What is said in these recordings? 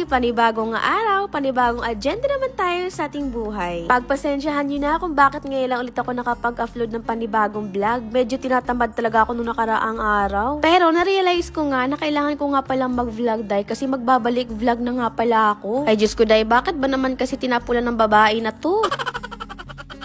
day, panibagong araw, panibagong agenda naman tayo sa ating buhay. Pagpasensyahan nyo na kung bakit ngayon lang ulit ako nakapag-upload ng panibagong vlog. Medyo tinatamad talaga ako nung nakaraang araw. Pero narealize ko nga na kailangan ko nga palang mag-vlog day kasi magbabalik vlog na nga pala ako. Ay Diyos ko day, bakit ba naman kasi tinapulan ng babae na to?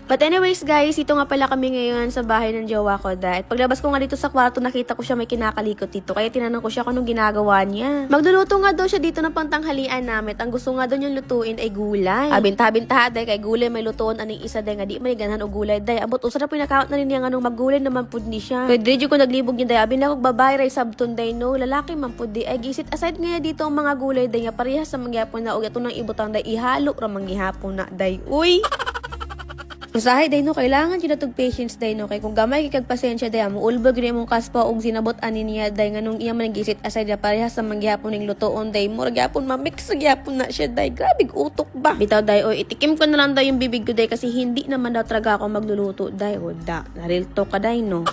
But anyways guys, ito nga pala kami ngayon sa bahay ng jowa ko dahil paglabas ko nga dito sa kwarto nakita ko siya may kinakalikot dito kaya tinanong ko siya kung anong ginagawa niya. Magluluto nga daw siya dito ng pangtanghalian namin. Ang gusto nga daw niyang lutuin ay gulay. Binta-binta dahil kay gulay may lutuon aning isa dahil nga di may ganahan o gulay dahil abot usara pinakount na rin niya anong maggulay naman pud ni siya. Pwede rin ko naglibog niya dahil abin na kong babae ray sabton dahil no lalaki man pud di ay gisit aside nga dito ang mga gulay dahil nga parehas sa mangyapon na o ito ng ibutang dahil ihalo ra manghihapon na dahil uy. Usahay day no kailangan yun natog patience day no kay kung gamay kay pasensya day mo ulbag rin mong kaspa og sinabot ani niya day nganong iya man gisit aside parehas sa manggihapon ning lutoon day mo gyapon mamix gyapon na siya day grabe utok ba bitaw day o itikim ko na lang daw yung bibig ko day kasi hindi naman daw talaga ako magluluto day o da real talk ka day no.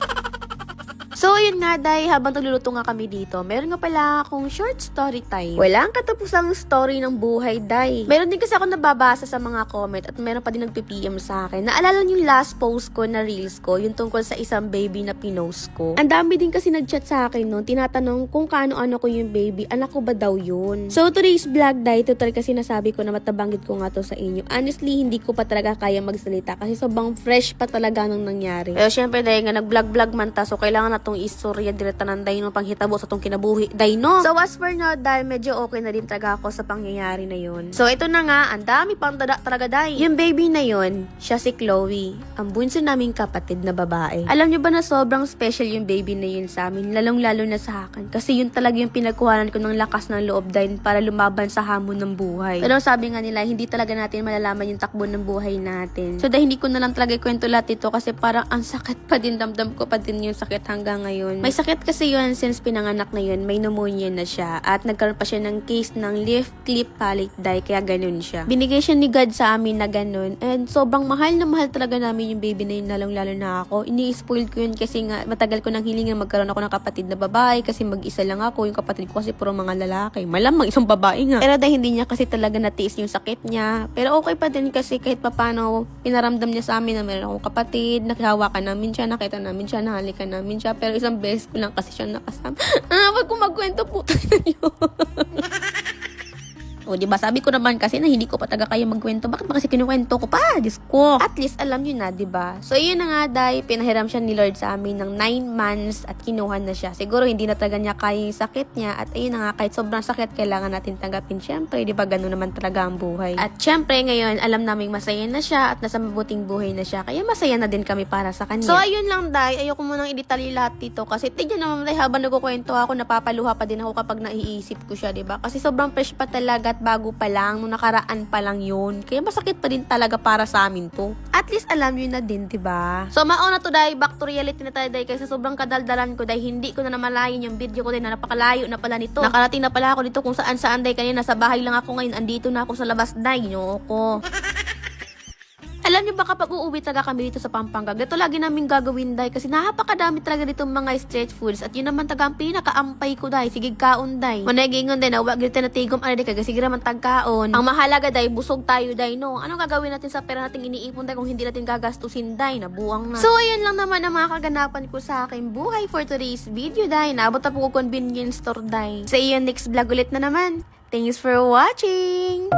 So, yun nga, day, habang nagluluto nga kami dito, meron nga pala akong short story time. Walang katapusang story ng buhay, day. Meron din kasi ako nababasa sa mga comment at meron pa din nagpi-PM sa akin. Naalala niyo yung last post ko na reels ko, yung tungkol sa isang baby na pinost ko. Ang dami din kasi nag-chat sa akin noon, tinatanong kung kaano-ano ko yung baby, anak ko ba daw yun? So, today's vlog, day, total kasi nasabi ko na matabanggit ko nga to sa inyo. Honestly, hindi ko pa talaga kaya magsalita kasi sobrang fresh pa talaga nung nangyari. Pero syempre, day, nga nag-vlog-vlog man ta, so kailangan na tong istorya direta ng day no panghitabo sa tong kinabuhi day no. So as for now day medyo okay na din talaga ako sa pangyayari na yun. So ito na nga ang dami pang talaga day. Yung baby na yun, siya si Chloe, ang bunso naming kapatid na babae. Alam niyo ba na sobrang special yung baby na yun sa amin, lalong lalo na sa akin kasi yun talaga yung pinagkuhanan ko ng lakas ng loob day para lumaban sa hamon ng buhay. Pero sabi nga nila hindi talaga natin malalaman yung takbo ng buhay natin. So dahil hindi ko na lang talaga ikwento lahat ito kasi parang ang sakit pa din, damdam ko pa din yung sakit hanggang ngayon. May sakit kasi yun since pinanganak na yun, may pneumonia na siya at nagkaroon pa siya ng case ng left clip palate die kaya ganun siya. Binigay siya ni God sa amin na ganun and sobrang mahal na mahal talaga namin yung baby na yun lalong-lalo na ako. Ini-spoiled ko yun kasi nga matagal ko nang hilingan magkaroon ako ng kapatid na babae kasi mag-isa lang ako, yung kapatid ko kasi puro mga lalaki. Malamang isang babae nga. Pero dahil hindi niya kasi talaga natiis yung sakit niya. Pero okay pa din kasi kahit papano pinaramdam niya sa amin na meron akong kapatid, nakahawakan namin siya, nakita namin siya, nahalikan namin siya. Pero isang beses ko lang kasi siya nakasama. Wag ko magkwento po tayo yun. O, diba? Sabi ko naman kasi na hindi ko pa taga kaya magkwento. Bakit ba kasi kinukwento ko pa? Diyos ko. At least, alam nyo na, diba? So, yun na nga, day, pinahiram siya ni Lord sa amin ng 9 months at kinuha na siya. Siguro, hindi na talaga niya kaya yung sakit niya. At ayun na nga, kahit sobrang sakit, kailangan natin tanggapin. Siyempre, diba? Ganun naman talaga ang buhay. At siyempre, ngayon, alam naming masaya na siya at nasa mabuting buhay na siya. Kaya masaya na din kami para sa kanya. So, ayun lang, day. Ayoko munang i-detalye lahat dito. Kasi, tignan naman, day, habang nagkukwento ako, napapaluha pa din ako kapag naiisip ko siya, diba? Kasi sobrang fresh pa talaga bago pa lang, nung nakaraan pa lang yun. Kaya masakit pa din talaga para sa amin to. At least alam yun na din, diba? So mauna to dahil back to reality na tayo dahil kasi sobrang kadaldalan ko dahil hindi ko na namalayan yung video ko dahil na napakalayo na pala nito. Nakarating na pala ako dito kung saan dahil kanina sa bahay lang ako ngayon, andito na ako sa labas dahil nyo ako. Alam niyo ba kapag uuwi talaga kami dito sa Pampanga, ito lagi namin gagawin dahil kasi napakadami talaga dito mga street foods at yun naman taga ang pinakaampay ko dahil sige kaon dahil. Managingon din na wag gito na tigom ano dahil kasi naman tagkaon. Ang mahalaga dahil busog tayo dahil no. Anong gagawin natin sa pera nating iniipon dahil kung hindi natin gagastusin dahil nabuang na. So ayun lang naman ang mga kaganapan ko sa aking buhay for today's video dahil naabot na po ko convenience store dahil. Sa iyo next vlog ulit na naman. Thanks for watching!